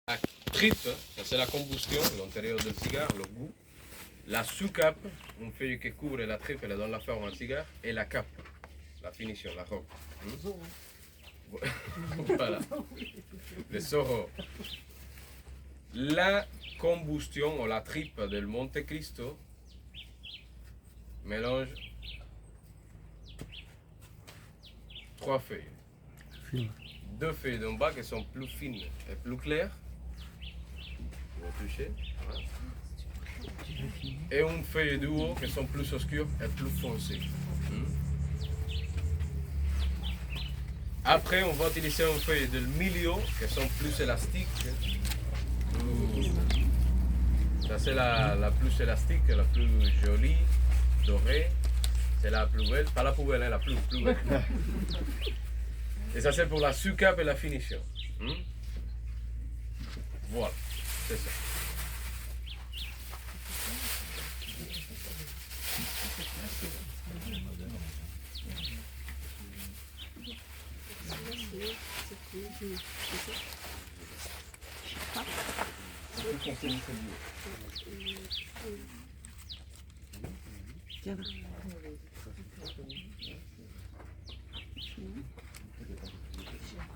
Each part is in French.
La tripe, ça c'est la combustion, l'intérieur du cigare, le goût. La sous-cape, une feuille qui couvre la tripe, elle donne la forme à un cigare. Et la cape, la finition, la robe. Voilà. Le Zorro. La combustion ou la tripe del Monte Cristo mélange 3 feuilles. 2 feuilles d'en bas qui sont plus fines et plus claires. Vous va toucher. Voilà. Et une feuille du haut qui sont plus obscures et plus foncées. Après, on va utiliser une feuille du milieu qui sont plus élastiques. Ça c'est la plus élastique, la plus jolie, dorée. C'est la plus belle, pas la plus belle, hein, la plus belle. Et ça c'est pour la sous-cape et la finition. Voilà, c'est ça.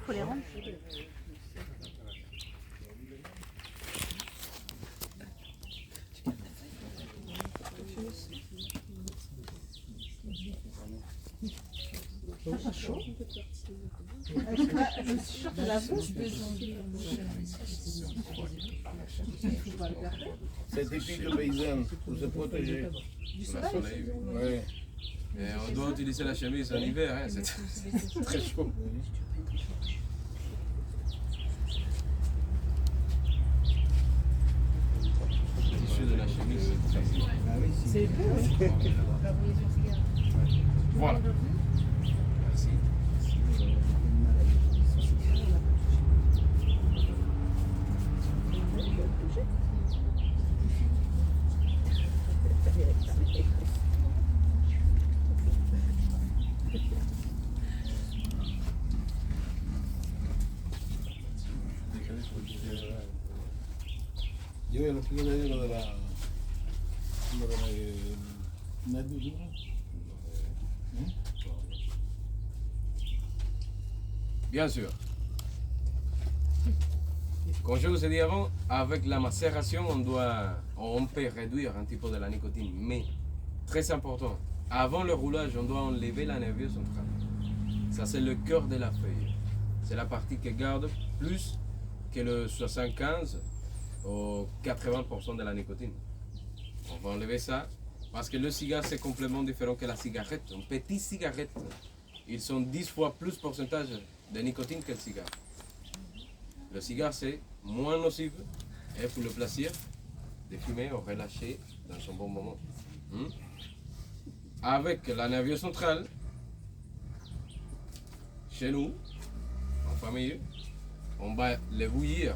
Faut les rendre. Pas chaud. Je suis sûre que la bouche C'est typique paysan pour se protéger. Du soleil. Oui. Mais on doit utiliser la chemise en hiver, hein, c'est très chaud. Le tissu de la chemise, c'est très Voilà. Merci. Yo lo que le digo de la net de jour. Bien sûr. Comme je vous ai dit avant, avec la macération, on peut réduire un petit peu de la nicotine. Mais, très important, avant le roulage, on doit enlever la nervure centrale. Ça, c'est le cœur de la feuille. C'est la partie qui garde plus que le 75 ou 80% de la nicotine. On va enlever ça parce que le cigare, c'est complètement différent que la cigarette. Une petite cigarette, ils sont 10 fois plus pourcentage de nicotine que le cigare. Le cigare, c'est moins nocif et pour le plaisir de fumer ou relâcher dans son bon moment. Avec la nervure centrale, chez nous, en famille, on va le bouillir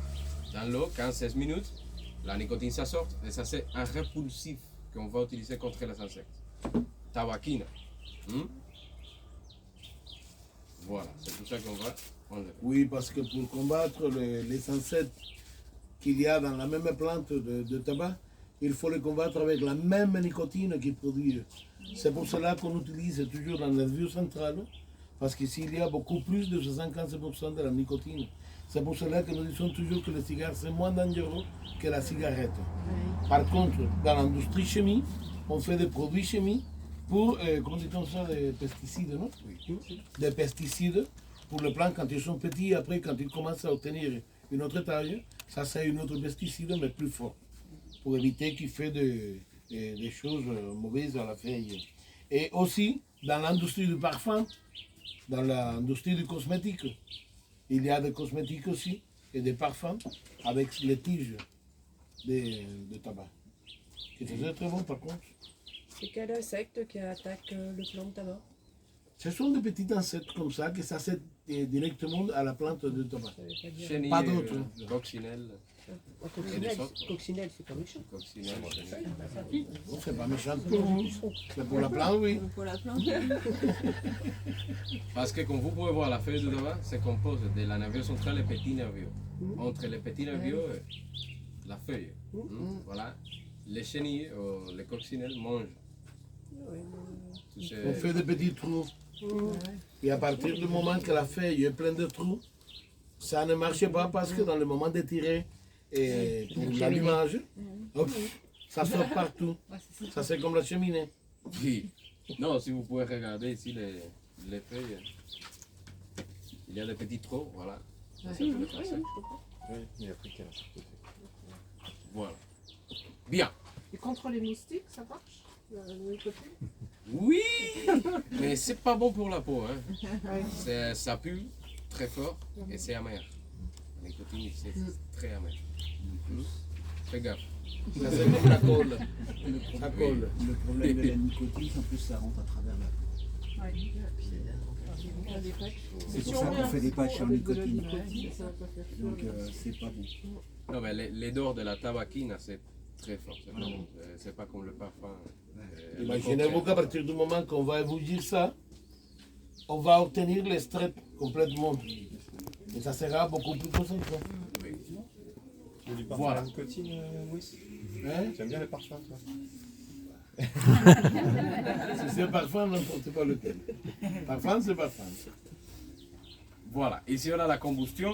dans l'eau 15-16 minutes. La nicotine ça sort et ça c'est un répulsif qu'on va utiliser contre les insectes. Tabaquina. Voilà, c'est tout ça qu'on va enlever. Oui, parce que pour combattre les insectes qu'il y a dans la même plante de tabac, il faut les combattre avec la même nicotine qu'ils produisent. C'est pour cela qu'on utilise toujours la nervure centrale, parce qu'ici il y a beaucoup plus de 75% de la nicotine. C'est pour cela que nous disons toujours que le cigare c'est moins dangereux que la cigarette. Par contre, dans l'industrie chimique, on fait des produits chimiques pour, comment dit-on ça, des pesticides, non? Oui. Des pesticides pour les plantes quand ils sont petits, après quand ils commencent à obtenir une autre taille, ça c'est une autre pesticide mais plus fort, pour éviter qu'il fait des choses mauvaises à la feuille. Et aussi, dans l'industrie du parfum, dans l'industrie du cosmétique, il y a des cosmétiques aussi et des parfums avec les tiges de tabac. C'est très bon par contre. C'est quel insecte qui attaque le plant de tabac? Ce sont des petits insectes comme ça qui s'accèdent directement à la plante de tabac. Chenille, Pas d'autres. Coccinelle. Coccinelle, c'est pas méchant. Coccinelle, chenille. Bon, c'est pas méchant pour vous. C'est pour la plante, oui. Pour la plante. Parce que comme vous pouvez voir, la feuille de tabac se compose de la nervure centrale et petit nervure. entre les petits nervures et la feuille. Voilà. Les chenilles ou les coccinelles mangent. tous ces- On fait des petits trous. Et à partir du moment que la feuille est pleine de trous, ça ne marche pas parce que dans le moment de tirer et pour l'allumage, hop, ça sort partout. Ça c'est comme la cheminée. Oui. Non, si vous pouvez regarder ici les feuilles, il y a des petits trous, voilà. Ça, c'est pour le français. Oui, mais africain. Voilà. Bien. Et contre les moustiques, ça marche la nicotine? Oui, mais c'est pas bon pour la peau. Hein. Ça pue très fort et c'est amer. La nicotine, c'est très amer. Fais gaffe. Ça c'est comme la colle. Ça colle. Le problème de la nicotine, en plus, ça rentre à travers la peau. C'est pour ça qu'on fait des patchs en nicotine. Donc, c'est pas bon. Non, mais l'odeur de la tabaquine, c'est très fort. C'est pas bon. C'est pas comme le parfum. Imaginez-vous qu'à partir du moment qu'on va vous dire ça, on va obtenir les strates complètement. Et ça sera beaucoup plus concentré. Oui. Tu veux du parfum Voilà. à la nicotine, Louis? Hein? Tu aimes bien les parfums, toi? Si c'est parfum, n'importe pas lequel. Parfum, c'est parfum. Voilà. Ici, on a la combustion,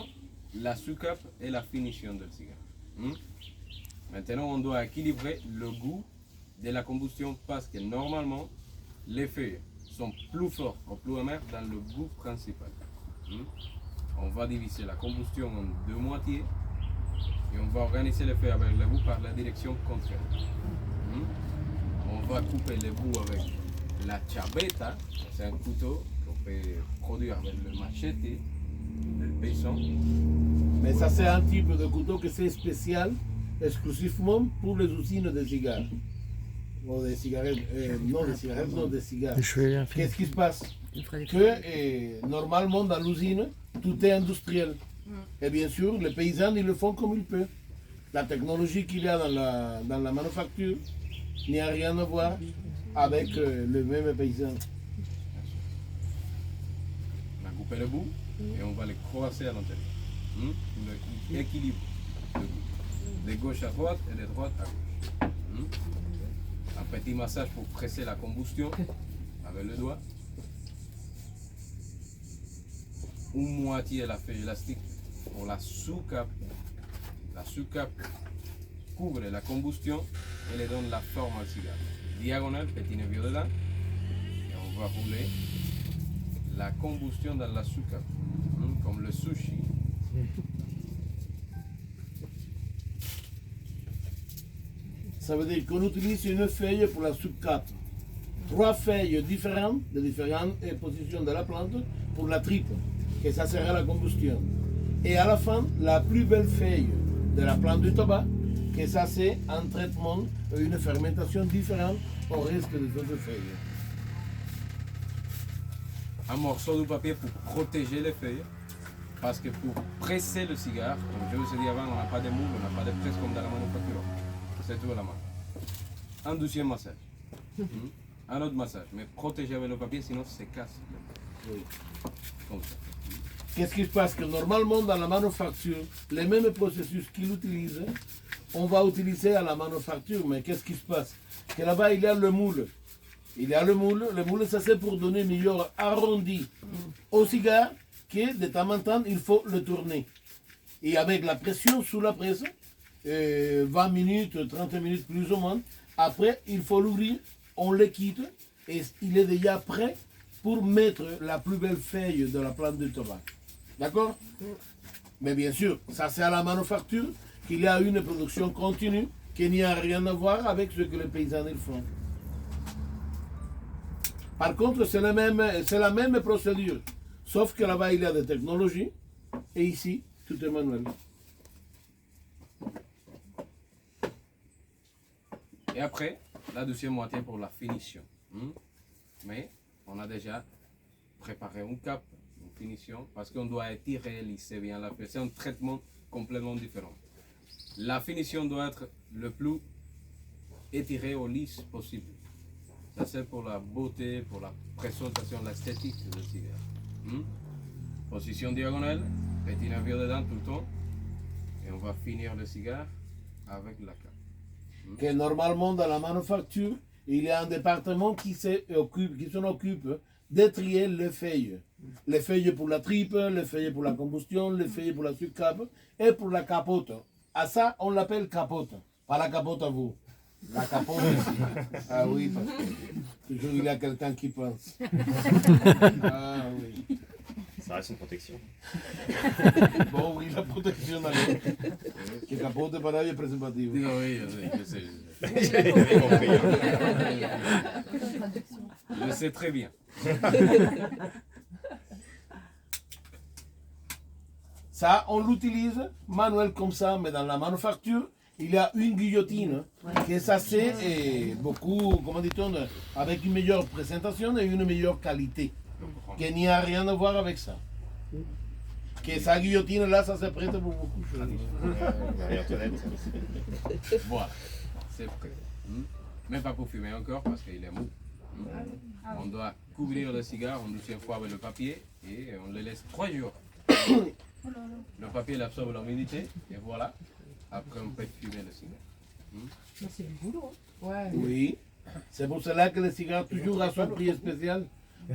la soucoupe et la finition du cigare. Maintenant, on doit équilibrer le goût de la combustion parce que normalement, les feuilles sont plus fortes ou plus amères dans le goût principal. On va diviser la combustion en deux moitiés et on va organiser les feuilles avec le goût par la direction contraire. On va couper les bouts avec la chaveta, c'est un couteau qu'on peut produire avec le machete del paysan. Mais ça, c'est un type de couteau que c'est spécial, exclusivement pour les usines de cigares. Ou des cigarettes, non des cigarettes, non des cigares. Qu'est-ce qui se passe? Que normalement dans l'usine, tout est industriel. Et bien sûr, les paysans, ils le font comme ils peuvent. La technologie qu'il y a dans la manufacture n'y a rien à voir avec le même paysan. On a coupé les bouts et on va les croiser à l'intérieur. Pour l'équilibre de goût. De gauche à droite et de droite à gauche. Un petit massage pour presser la combustion avec le doigt. Une moitié la feuille élastique pour la soucoupe. La soucoupe couvre la combustion et lui donne la forme al cigare. Diagonale, petit nervure dedans. Et on va rouler la combustion dans la soucoupe, comme le sushi. Ça veut dire qu'on utilise une feuille pour la soucoupe. 3 feuilles différentes, de différentes positions de la plante, pour la tripe, et ça sera la combustion. Et à la fin, la plus belle feuille de la plante du tabac, que ça c'est un traitement, une fermentation différente au reste des autres feuilles. Un morceau de papier pour protéger les feuilles, parce que pour presser le cigare, comme je vous ai dit avant, on n'a pas de moule, on n'a pas de presse comme dans la manufacture. C'est tout à la main. Un deuxième massage. Un autre massage, mais protégez avec le papier, sinon ça casse. Oui. Comme ça. Qu'est-ce qui se passe? Que normalement dans la manufacture, les mêmes processus qu'ils utilisent, on va utiliser à la manufacture. Mais qu'est-ce qui se passe? Que là-bas il y a le moule. Il y a le moule ça c'est pour donner meilleur arrondi au cigare, que de temps en temps il faut le tourner. Et avec la pression sous la presse, 20 minutes, 30 minutes plus ou moins, après il faut l'ouvrir, on le quitte et il est déjà prêt pour mettre la plus belle feuille de la plante de tabac. D'accord? Mais bien sûr, ça c'est à la manufacture qu'il y a une production continue qui n'y a rien à voir avec ce que les paysans ils font. Par contre, c'est la même procédure, sauf que là-bas il y a des technologies et ici tout est manuel. Et après, la deuxième moitié pour la finition. Mais on a déjà préparé un cap, une finition, parce qu'on doit étirer, lisser bien la feuille. C'est un traitement complètement différent. La finition doit être le plus étirée au lisse possible. Ça c'est pour la beauté, pour la présentation, l'esthétique du cigare. Position diagonale, petit nervure dedans tout le temps. Et on va finir le cigare avec la canne. Que normalement, dans la manufacture, il y a un département qui s'en occupe de trier les feuilles. Les feuilles pour la tripe, les feuilles pour la combustion, les feuilles pour la succape et pour la capote. À ça, on l'appelle capote. Pas la capote à vous. La capote ici. Ah oui, parce que toujours il y a quelqu'un qui pense. Ah oui. Ça reste une protection. Bon, oui, la protection alors. Que capote para es preservativo. Oui, je sais. J'ai compris. Je sais très bien. Ça, on l'utilise manuel comme ça, mais dans la manufacture, il y a une guillotine qui est assez beaucoup, comment dit-on, avec une meilleure présentation et une meilleure qualité. Qui n'y a rien à voir avec ça. Que sa guillotine là, ça se prête pour beaucoup de choses. Marie-Antoinette. Voilà, c'est prêt. Mais pas pour fumer encore parce qu'il est mou. On doit couvrir le cigare une deuxième fois avec le papier et on le laisse 3 jours. Le papier il absorbe l'humidité et voilà. Après on peut fumer le cigare. C'est du boulot. Ouais. Oui, c'est pour cela que le cigare toujours a son prix spécial.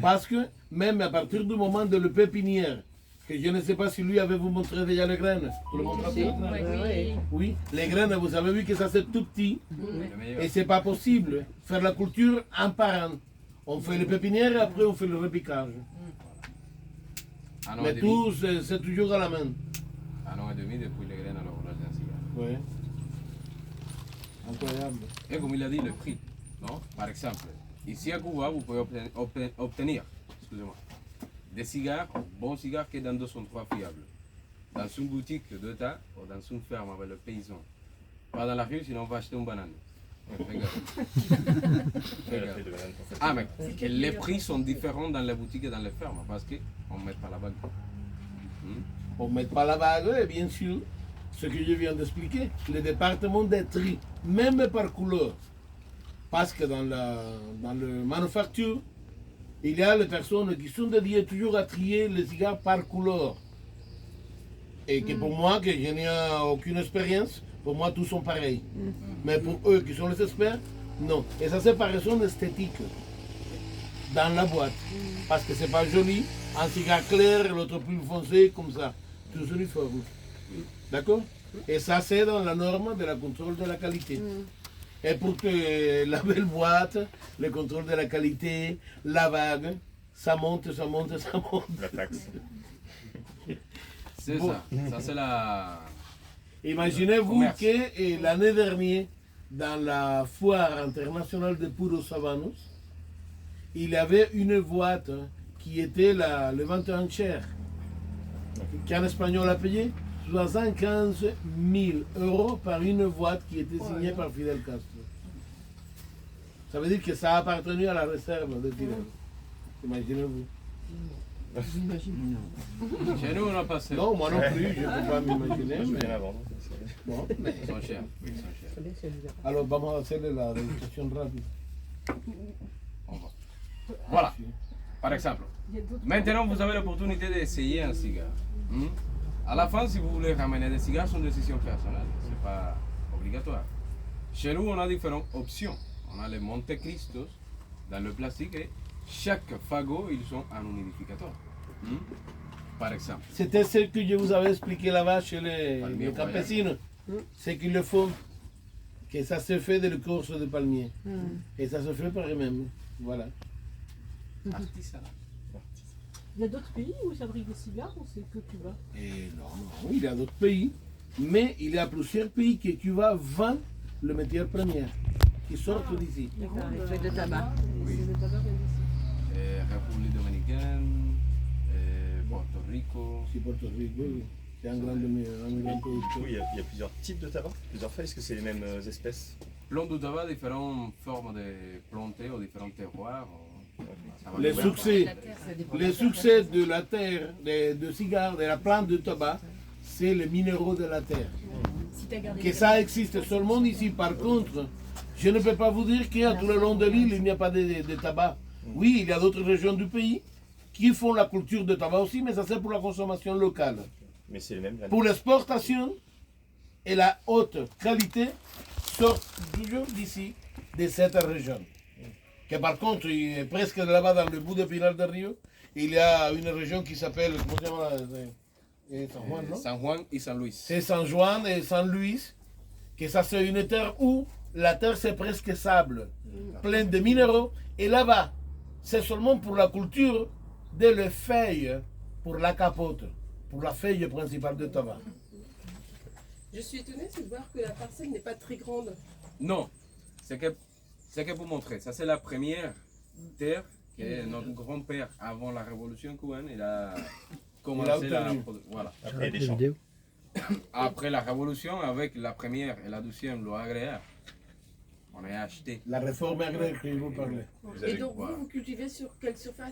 Parce que même à partir du moment de le pépinière, que je ne sais pas si lui avait vous montré déjà les graines. Vous le montrez les graines? Oui, les graines, vous avez vu que ça c'est tout petit. Le meilleur. Et c'est pas possible faire la culture un par un. On fait le pépinière et après on fait le repiquage. Un an et Mais demi. tout, c'est toujours à la main. Un an et demi depuis les graines à l'horloge d'un cigare. Oui. Incroyable. Et comme il a dit, le prix. Non? Par exemple, ici à Cuba, vous pouvez obtenir excusez-moi, des cigares, bons cigares que dans deux sont trois fiables. Dans une boutique d'État ou dans une ferme avec le paysan. Pas dans la rue, sinon on va acheter une banane. Regarde. Regarde. Ah, mais que les prix sont différents dans les boutiques et dans les fermes parce qu'on ne met pas la bague. On ne met pas la bague et bien sûr, ce que je viens d'expliquer, le département des tri, même par couleur. Parce que dans la manufacture, il y a les personnes qui sont dédiées toujours à trier les cigares par couleur. Et que pour moi, que je n'ai aucune expérience, pour moi tous sont pareils. Mais pour eux qui sont les experts, non. Et ça c'est par raison esthétique dans la boîte. Parce que c'est pas joli, un cigare clair et l'autre plus foncé comme ça. Tous uniformes. D'accord? Et ça c'est dans la norme de la contrôle de la qualité. Et pour que la belle boîte, le contrôle de la qualité, la vague, ça monte, ça monte, ça monte. La taxe. C'est Bon. ça. Ça, c'est la. Imaginez-vous Commerce. que l'année dernière, dans la foire internationale de Puros Habanos, il y avait une boîte qui était le 21 cher, qu'un Espagnol a payé 75 000 euros par une boîte qui était signée par Fidel Castro. Ça veut dire que ça a appartenu à la réserve de Fidel. Imaginez-vous. Chez nous, on a passé. Non, moi non plus, je ne peux pas m'imaginer. Je Mais viens avant. bon, mais- Ils sont chers. Ils sont chers. Alors vamos a hacerle la degustación rápida. On va. Voilà. Par exemple. Maintenant, vous avez l'opportunité d'essayer un cigare. À la fin, si vous voulez ramener des cigares, c'est une décision personnelle. Ce n'est pas obligatoire. Chez nous, on a différentes options. On a les Monte Cristos dans le plastique et chaque fagot, ils ont un humidificateur. Par exemple. C'était ce que je vous avais expliqué là-bas chez les Palmier campesinos. C'est qu'ils le font. Que ça se fait de l'écorce de palmier. Et ça se fait par eux-mêmes. Voilà. Artisanal. Il y a d'autres pays où ils fabriquent des cigares ou c'est que Cuba? Et non, il y a d'autres pays. Mais il y a plusieurs pays que Cuba vend le matière première qui sortent d'ici. D'accord, les feuilles de tabac. Oui. Le tabac vient d'ici. République dominicaine, Porto Rico. Si Puerto Rico, oui. C'est un grand producteur. Oui, il y a plusieurs types de tabac, plusieurs feuilles. Est-ce que c'est les mêmes espèces? Plomb de tabac, différentes formes de planter ou différents terroirs. Ça va Les ouvert. succès de la terre, de cigares, de la plante de tabac, c'est les minéraux de la terre. Que ça existe seulement ici. Par contre, je ne peux pas vous dire qu'à tout le long de l'île, il n'y a pas de tabac. Oui, il y a d'autres régions du pays qui font la culture de tabac aussi, mais ça c'est pour la consommation locale. Mais c'est les mêmes graines. Pour l'exportation, et la haute qualité sortent toujours d'ici, de cette région. Que par contre, il est presque là-bas dans le bout de Pinar del Rio, il y a une région qui s'appelle, comment ça s'appelle, San Juan, non? San Juan et San Luis. C'est San Juan et San Luis, que ça c'est une terre où la terre c'est presque sable, plein de minéraux, et là-bas, c'est seulement pour la culture de la feuille, pour la capote, pour la feuille principale de tabac. Je suis étonnée de voir que la parcelle n'est pas très grande. Non, c'est que pour montrer. Ça, c'est la première terre que notre grand-père, avant la révolution cubaine, il a commencé la production. Voilà. Après, des champs. Après la révolution, avec la première et la deuxième loi agraire, on a acheté. La réforme agraire que je vous parlais. Vous Et avez, donc voilà. vous cultivez sur quelle surface?